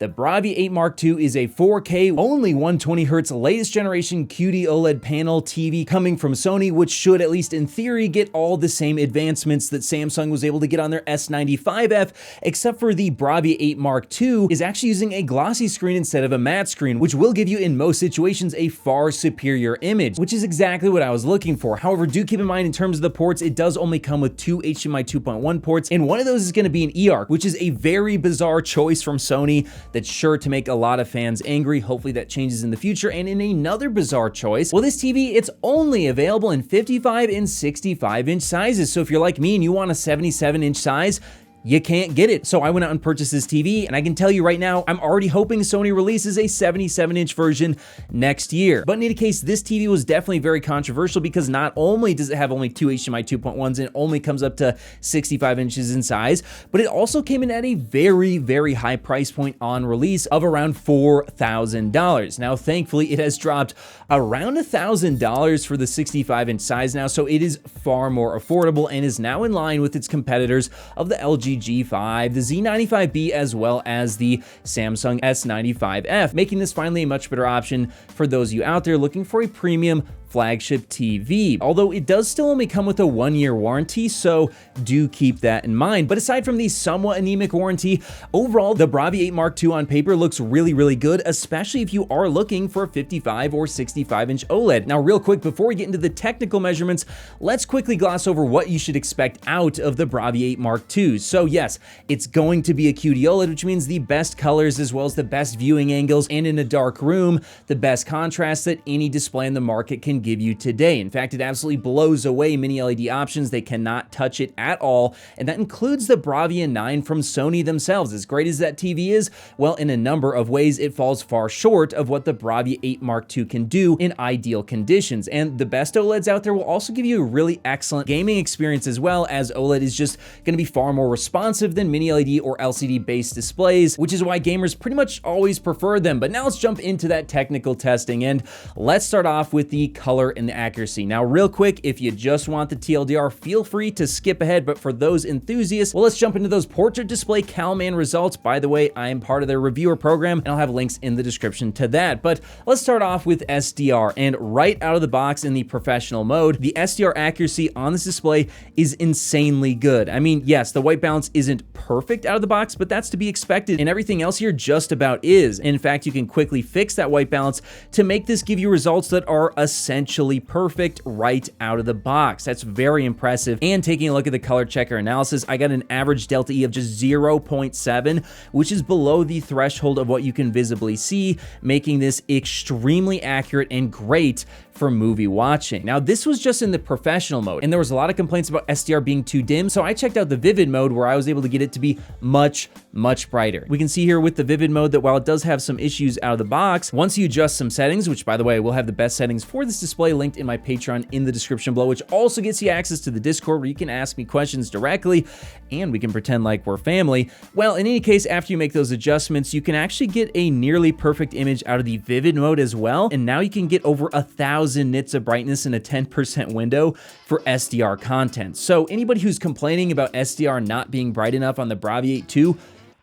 The Bravia 8 Mark II is a 4K, only 120Hz latest generation QD-OLED panel TV coming from Sony, which should, at least in theory, get all the same advancements that Samsung was able to get on their S95F, except for the Bravia 8 Mark II is actually using a glossy screen instead of a matte screen, which will give you, in most situations, a far superior image, which is exactly what I was looking for. However, do keep in mind, in terms of the ports, it does only come with 2 HDMI 2.1 ports, and one of those is going to be an eARC, which is a very bizarre choice from Sony that's sure to make a lot of fans angry. Hopefully that changes in the future. And in another bizarre choice, well, this TV, it's only available in 55 and 65-inch sizes. So if you're like me and you want a 77-inch size, you can't get it. So I went out and purchased this TV, and I can tell you right now, I'm already hoping Sony releases a 77-inch version next year. But in any case, this TV was definitely very controversial because not only does it have only 2 HDMI 2.1s and it only comes up to 65 inches in size, but it also came in at a very, very high price point on release of around $4,000. Now, thankfully, it has dropped around $1,000 for the 65-inch size now, so it is far more affordable and is now in line with its competitors of the LG G5, the Z95B, as well as the Samsung S95F, making this finally a much better option for those of you out there looking for a premium flagship TV, although it does still only come with a 1-year warranty, so do keep that in mind. But aside from the somewhat anemic warranty, overall, the Bravia 8 Mark II on paper looks really, really good, especially if you are looking for a 55 or 65-inch OLED. Now, real quick, before we get into the technical measurements, let's quickly gloss over what you should expect out of the Bravia 8 Mark II. So yes, it's going to be a QD-OLED, which means the best colors as well as the best viewing angles, and in a dark room, the best contrast that any display in the market can give you today. In fact, it absolutely blows away mini LED options. They cannot touch it at all, and that includes the Bravia 9 from Sony themselves. As great as that TV is, well, in a number of ways, it falls far short of what the Bravia 8 Mark II can do in ideal conditions. And the best OLEDs out there will also give you a really excellent gaming experience as well, as OLED is just going to be far more responsive than mini LED or LCD based displays, which is why gamers pretty much always prefer them. But now let's jump into that technical testing, and let's start off with the color and the accuracy. Now, real quick, if you just want the TLDR, feel free to skip ahead, but for those enthusiasts, well, let's jump into those portrait display CalMAN results. By the way, I am part of their reviewer program, and I'll have links in the description to that. But let's start off with SDR, and right out of the box in the professional mode, the SDR accuracy on this display is insanely good. I mean, yes, the white balance isn't perfect out of the box, but that's to be expected, and everything else here just about is. In fact, you can quickly fix that white balance to make this give you results that are essentially perfect right out of the box. That's very impressive. And taking a look at the color checker analysis, I got an average DeltaE of just 0.7, which is below the threshold of what you can visibly see, making this extremely accurate and great for movie watching. Now, this was just in the professional mode, and there was a lot of complaints about SDR being too dim, so I checked out the vivid mode where I was able to get it to be much, much brighter. We can see here with the vivid mode that while it does have some issues out of the box, once you adjust some settings, which by the way, we'll have the best settings for this display linked in my Patreon in the description below, which also gets you access to the Discord where you can ask me questions directly, and we can pretend like we're family. Well, in any case, after you make those adjustments, you can actually get a nearly perfect image out of the vivid mode as well, and now you can get over 1,000 nits of brightness in a 10% window for SDR content. So anybody who's complaining about SDR not being bright enough on the Bravia 8 II,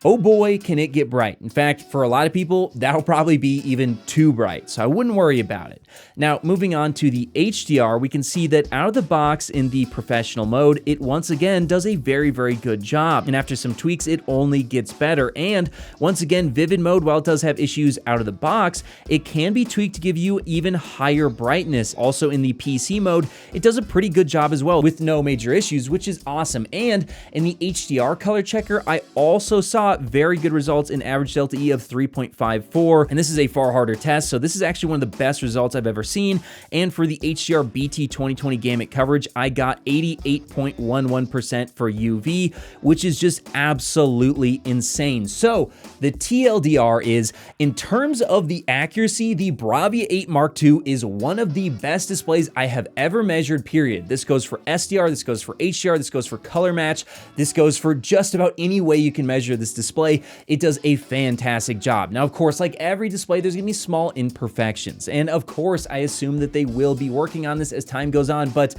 oh boy, can it get bright. In fact, for a lot of people, that'll probably be even too bright, so I wouldn't worry about it. Now, moving on to the HDR, we can see that out of the box in the professional mode, it once again does a very, very good job. And after some tweaks, it only gets better. And once again, vivid mode, while it does have issues out of the box, it can be tweaked to give you even higher brightness. Also in the PC mode, it does a pretty good job as well with no major issues, which is awesome. And in the HDR color checker, I also saw very good results in average DeltaE of 3.54, and this is a far harder test, so this is actually one of the best results I've ever seen. And for the HDR BT 2020 gamut coverage, I got 88.11% for UV, which is just absolutely insane. So the TLDR is, in terms of the accuracy, the Bravia 8 Mark II is one of the best displays I have ever measured, period. This goes for SDR, this goes for HDR, this goes for color match, this goes for just about any way you can measure this display. It does a fantastic job. Now, of course, like every display, there's gonna be small imperfections. And of course, I assume that they will be working on this as time goes on, but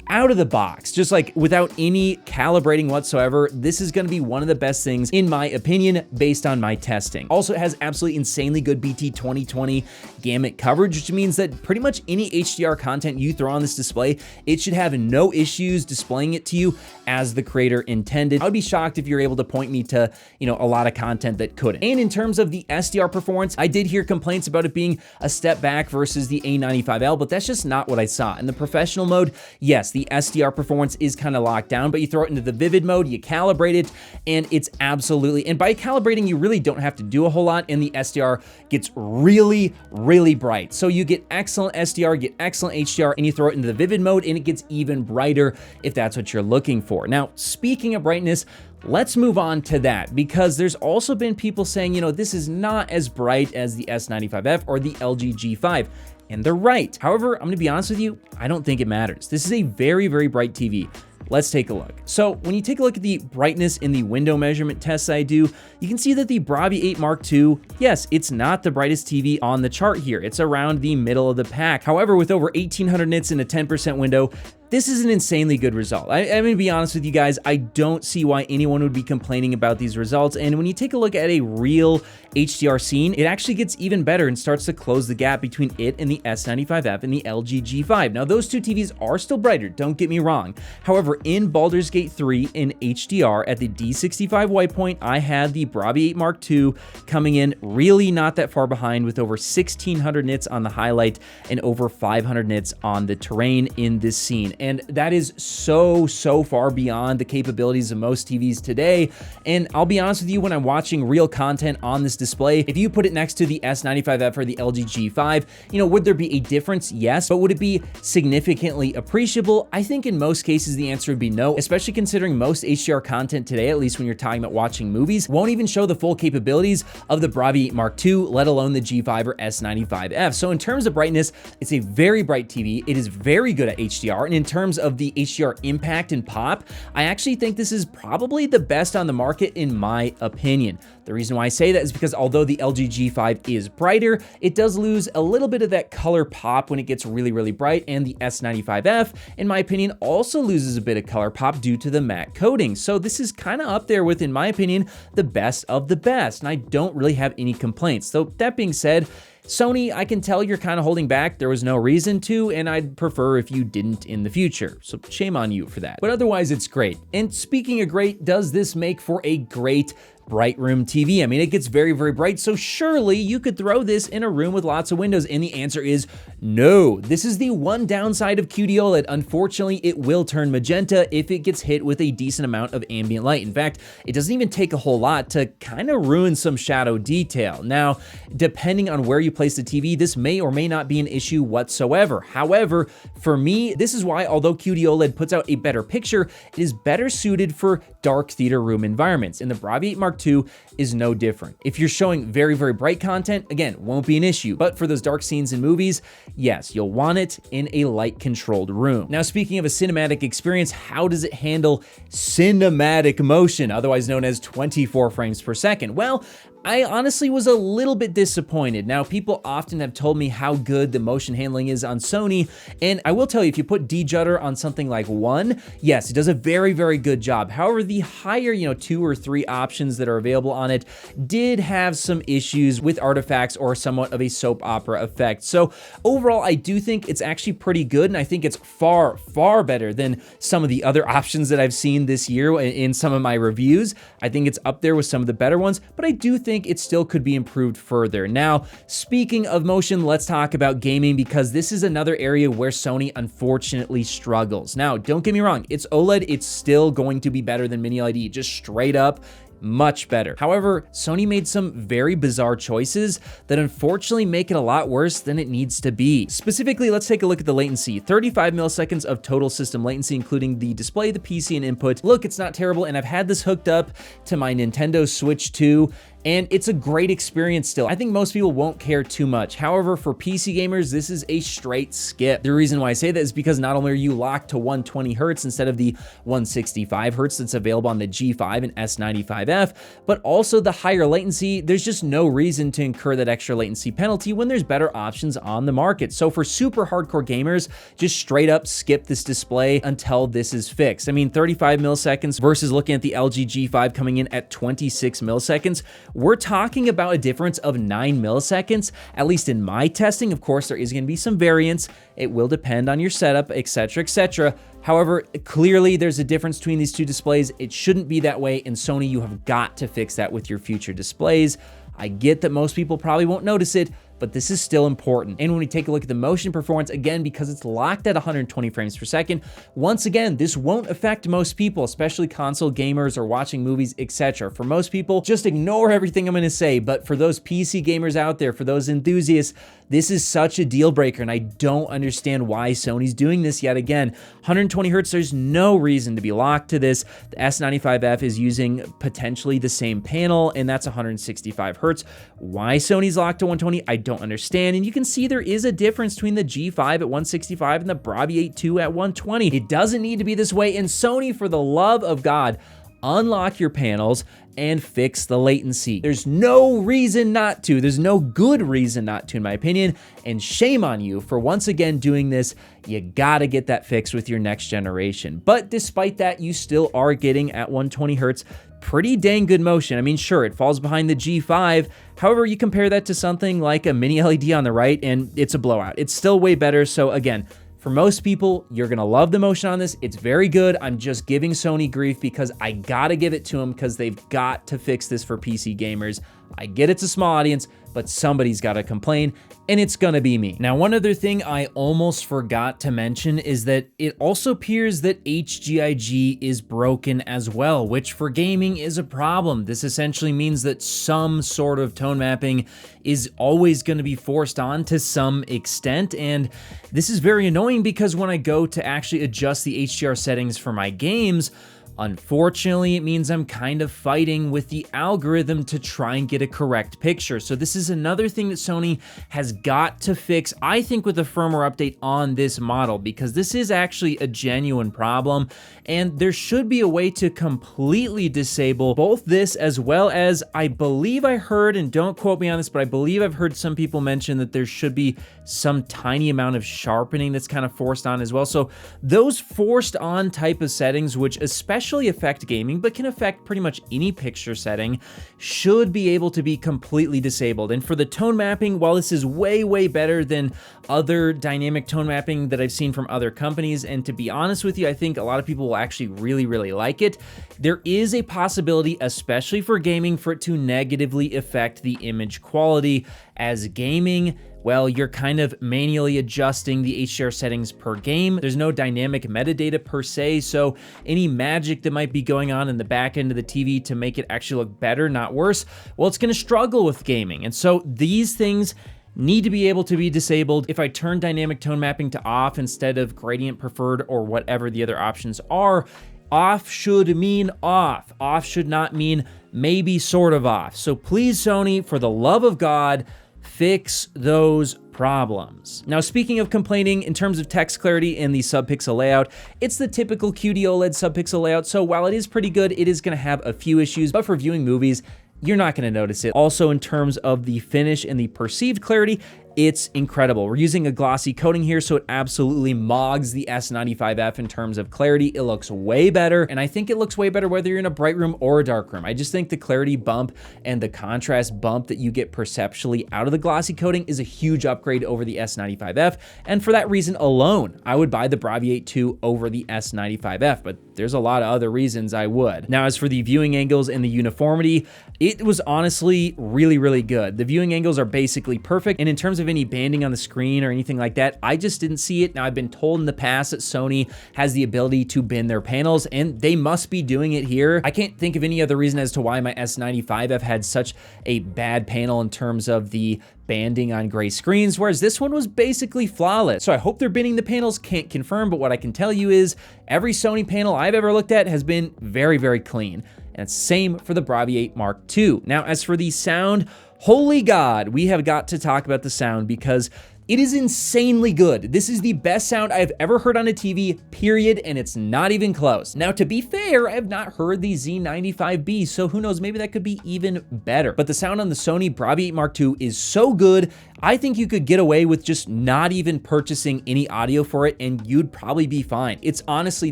out of the box, just like without any calibrating whatsoever, this is going to be one of the best things in my opinion based on my testing. Also, it has absolutely insanely good BT 2020 gamut coverage, which means that pretty much any HDR content you throw on this display, it should have no issues displaying it to you as the creator intended. I would be shocked if you're able to point me to, you know, a lot of content that couldn't. And in terms of the SDR performance, I did hear complaints about it being a step back versus the A95L, but that's just not what I saw. In the professional mode, yes, the SDR performance is kind of locked down, but you throw it into the vivid mode, you calibrate it, and it's absolutely, and by calibrating, you really don't have to do a whole lot, and the SDR gets really, really bright. So you get excellent SDR, get excellent HDR, and you throw it into the vivid mode, and it gets even brighter if that's what you're looking for. Now, speaking of brightness, let's move on to that, because there's also been people saying, you know, this is not as bright as the S95F or the LG G5. And they're right. However, I'm gonna be honest with you, I don't think it matters. This is a very, very bright TV. Let's take a look. So when you take a look at the brightness in the window measurement tests I do, you can see that the Bravia 8 Mark II, yes, it's not the brightest TV on the chart here. It's around the middle of the pack. However, with over 1800 nits in a 10% window, this is an insanely good result. I'm gonna be honest with you guys, I don't see why anyone would be complaining about these results. And when you take a look at a real HDR scene, it actually gets even better and starts to close the gap between it and the S95F and the LG G5. Now, those two TVs are still brighter, don't get me wrong. However, in Baldur's Gate 3 in HDR at the D65 white point, I had the Bravia 8 Mark II coming in really not that far behind with over 1600 nits on the highlight and over 500 nits on the terrain in this scene. And that is so far beyond the capabilities of most TVs today. And I'll be honest with you, when I'm watching real content on this display, if you put it next to the S95F or the LG G5, you know, would there be a difference? Yes. But would it be significantly appreciable? I think in most cases, the answer would be no, especially considering most HDR content today, at least when you're talking about watching movies, won't even show the full capabilities of the Bravia 8 Mark II, let alone the G5 or S95F. So in terms of brightness, it's a very bright TV. It is very good at HDR. And in terms of the HDR impact and pop, I actually think this is probably the best on the market in my opinion. The reason why I say that is because although the LG G5 is brighter, it does lose a little bit of that color pop when it gets really, really bright, and the S95F, in my opinion, also loses a bit of color pop due to the matte coating. So this is kind of up there with, in my opinion, the best of the best, and I don't really have any complaints. So that being said, Sony, I can tell you're kind of holding back. There was no reason to, and I'd prefer if you didn't in the future. So shame on you for that. But otherwise, it's great. And speaking of great, does this make for a great bright room TV? I mean, it gets very, very bright, so surely you could throw this in a room with lots of windows, and the answer is no. This is the one downside of QD-OLED. Unfortunately, it will turn magenta if it gets hit with a decent amount of ambient light. In fact, it doesn't even take a whole lot to kind of ruin some shadow detail. Now, depending on where you place the TV, this may or may not be an issue whatsoever. However, for me, this is why, although QD-OLED puts out a better picture, it is better suited for dark theater room environments, and the Bravia 8 Mark II is no different. If you're showing very, very bright content, again, won't be an issue, but for those dark scenes in movies, yes, you'll want it in a light-controlled room. Now, speaking of a cinematic experience, how does it handle cinematic motion, otherwise known as 24 frames per second? Well, I honestly was a little bit disappointed. Now, people often have told me how good the motion handling is on Sony, and I will tell you, if you put de-judder on something like 1, yes, it does a very, very good job. However, the higher, 2 or 3 options that are available on it did have some issues with artifacts or somewhat of a soap opera effect. So overall, I do think it's actually pretty good, and I think it's far, far better than some of the other options that I've seen this year in some of my reviews. I think it's up there with some of the better ones, but I do think it still could be improved further. Now, speaking of motion, let's talk about gaming, because this is another area where Sony unfortunately struggles. Now, don't get me wrong, it's OLED, it's still going to be better than Mini LED, just straight up much better. However, Sony made some very bizarre choices that unfortunately make it a lot worse than it needs to be. Specifically, let's take a look at the latency. 35 milliseconds of total system latency, including the display, the PC, and input. Look, it's not terrible, and I've had this hooked up to my Nintendo Switch 2, and it's a great experience still. I think most people won't care too much. However, for PC gamers, this is a straight skip. The reason why I say that is because not only are you locked to 120 Hertz instead of the 165 Hertz that's available on the G5 and S95F, but also the higher latency. There's just no reason to incur that extra latency penalty when there's better options on the market. So for super hardcore gamers, just straight up skip this display until this is fixed. I mean, 35 milliseconds versus looking at the LG G5 coming in at 26 milliseconds. We're talking about a difference of 9 milliseconds, at least in my testing. Of course, there is going to be some variance. It will depend on your setup, etc., etc. However, clearly there's a difference between these two displays. It shouldn't be that way, and Sony, you have got to fix that with your future displays. I get that most people probably won't notice it, but this is still important. And when we take a look at the motion performance, again, because it's locked at 120 frames per second, once again, this won't affect most people, especially console gamers or watching movies, etc. For most people, just ignore everything I'm gonna say, but for those PC gamers out there, for those enthusiasts, this is such a deal breaker, and I don't understand why Sony's doing this yet again. 120 Hertz, there's no reason to be locked to this. The S95F is using potentially the same panel, and that's 165 Hertz. Why Sony's locked to 120, I don't understand. And you can see there is a difference between the G5 at 165 and the Bravia 8 at 120. It doesn't need to be this way, and Sony, for the love of God, unlock your panels and fix the latency. There's no reason not to. There's no good reason not to, in my opinion, and shame on you for once again doing this. You gotta get that fixed with your next generation. But despite that, you still are getting at 120 Hertz pretty dang good motion. I mean, sure, it falls behind the G5. However, you compare that to something like a mini LED on the right, and it's a blowout. It's still way better. So again, for most people, you're gonna love the motion on this. It's very good. I'm just giving Sony grief because I gotta give it to them because they've got to fix this for PC gamers. I get it's a small audience, but somebody's gotta complain, and it's gonna be me. Now, one other thing I almost forgot to mention is that it also appears that HGIG is broken as well, which for gaming is a problem. This essentially means that some sort of tone mapping is always gonna be forced on to some extent, and this is very annoying because when I go to actually adjust the HDR settings for my games, unfortunately, it means I'm kind of fighting with the algorithm to try and get a correct picture. So this is another thing that Sony has got to fix, I think, with a firmware update on this model, because this is actually a genuine problem, and there should be a way to completely disable both this as well as, I believe I heard, and don't quote me on this, but I believe I've heard some people mention that there should be some tiny amount of sharpening that's kind of forced on as well. So those forced on type of settings, which especially affect gaming, but can affect pretty much any picture setting, should be able to be completely disabled. And for the tone mapping, while this is way, way better than other dynamic tone mapping that I've seen from other companies, and to be honest with you, I think a lot of people will actually really, really like it, there is a possibility, especially for gaming, for it to negatively affect the image quality, as gaming, well, you're kind of manually adjusting the HDR settings per game. There's no dynamic metadata per se, so any magic that might be going on in the back end of the TV to make it actually look better, not worse, well, it's gonna struggle with gaming. And so these things need to be able to be disabled. If I turn dynamic tone mapping to off instead of gradient preferred or whatever the other options are, off should mean off. Off should not mean maybe sort of off. So please, Sony, for the love of God, fix those problems. Now, speaking of complaining, in terms of text clarity and the subpixel layout, it's the typical QD-OLED subpixel layout, so while it is pretty good, it is gonna have a few issues, but for viewing movies, you're not gonna notice it. Also, in terms of the finish and the perceived clarity, it's incredible. We're using a glossy coating here, so it absolutely mogs the S95F in terms of clarity. It looks way better, and I think it looks way better whether you're in a bright room or a dark room. I just think the clarity bump and the contrast bump that you get perceptually out of the glossy coating is a huge upgrade over the S95F, and for that reason alone, I would buy the Bravia 8 over the S95F, but there's a lot of other reasons I would. Now, as for the viewing angles and the uniformity, it was honestly really, really good. The viewing angles are basically perfect, and in terms of any banding on the screen or anything like that, I just didn't see it. Now, I've been told in the past that Sony has the ability to bend their panels, and they must be doing it here. I can't think of any other reason as to why my S95F had such a bad panel in terms of the banding on gray screens, whereas this one was basically flawless. So I hope they're bending the panels, can't confirm, but what I can tell you is every Sony panel I've ever looked at has been very, very clean. and same for the Bravia 8 Mark II. Now, as for the sound, holy God, we have got to talk about the sound because it is insanely good. This is the best sound I've ever heard on a TV, period, and it's not even close. Now, to be fair, I have not heard the Z95B, so who knows, maybe that could be even better. But the sound on the Sony Bravia 8 Mark II is so good, I think you could get away with just not even purchasing any audio for it, and you'd probably be fine. It's honestly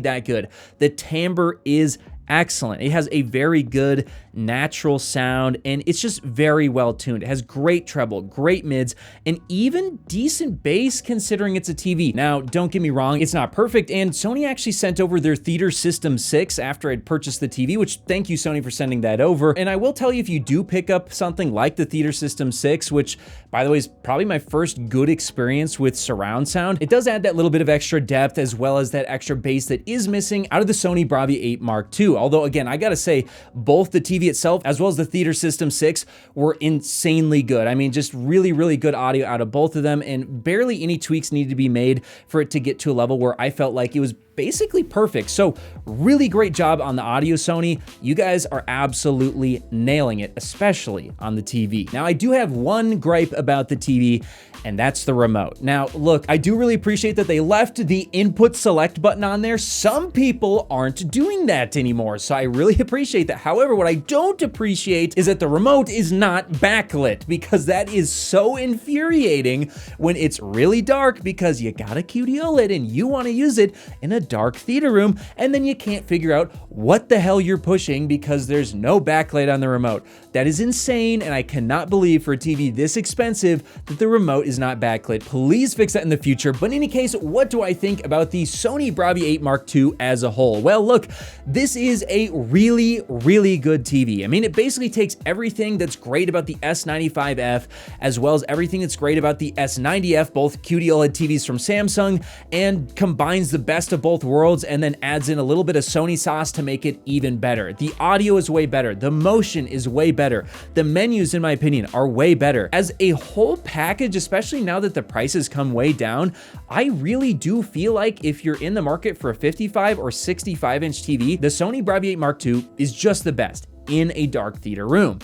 that good. The timbre is excellent. It has a very good natural sound, and it's just very well tuned. It has great treble, great mids, and even decent bass considering it's a TV. Now, don't get me wrong, it's not perfect, and Sony actually sent over their Theater System 6 after I'd purchased the TV, which thank you, Sony, for sending that over. And I will tell you, if you do pick up something like the Theater System 6, which, by the way, is probably my first good experience with surround sound, it does add that little bit of extra depth as well as that extra bass that is missing out of the Sony Bravia 8 Mark II. Although, again, I gotta say, both the TV itself as well as the Theater System 6 were insanely good. I mean, just really, really good audio out of both of them, and barely any tweaks needed to be made for it to get to a level where I felt like it was basically perfect. So really great job on the audio, Sony. You guys are absolutely nailing it, especially on the TV. Now, I do have one gripe about the TV, and that's the remote. Now, look, I do really appreciate that they left the input select button on there. Some people aren't doing that anymore, so I really appreciate that. However, what I don't appreciate is that the remote is not backlit, because that is so infuriating when it's really dark because you got a QD-OLED and you want to use it in a dark theater room, and then you can't figure out what the hell you're pushing because there's no backlight on the remote. That is insane, and I cannot believe for a TV this expensive that the remote is not backlit. Please fix that in the future. But in any case, what do I think about the Sony Bravia 8 Mark II as a whole? Well, look, this is a really, really good TV. I mean, it basically takes everything that's great about the S95F as well as everything that's great about the S90F, both QD-OLED TVs from Samsung, and combines the best of both worlds and then adds in a little bit of Sony sauce to make it even better. The audio is way better. The motion is way better. The menus, in my opinion, are way better. As a whole package, especially now that the prices come way down, I really do feel like if you're in the market for a 55 or 65-inch TV, the Sony Bravia 8 Mark II is just the best in a dark theater room.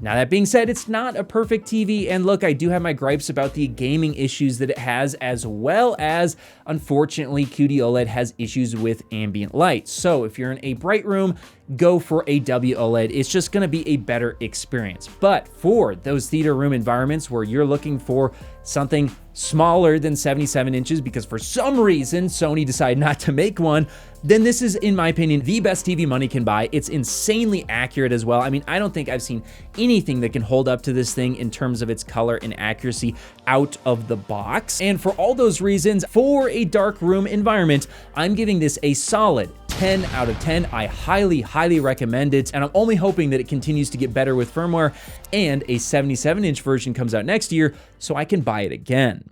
Now, that being said, it's not a perfect TV, and look, I do have my gripes about the gaming issues that it has, as well as, unfortunately, QD-OLED has issues with ambient light. So if you're in a bright room, go for a WOLED. It's just gonna be a better experience. But for those theater room environments where you're looking for something smaller than 77 inches, because for some reason Sony decided not to make one, then this is, in my opinion, the best TV money can buy. It's insanely accurate as well. I mean, I don't think I've seen anything that can hold up to this thing in terms of its color and accuracy out of the box. And for all those reasons, for a dark room environment, I'm giving this a solid 10 out of 10. I highly, highly recommend it, and I'm only hoping that it continues to get better with firmware and a 77-inch version comes out next year so I can buy it again.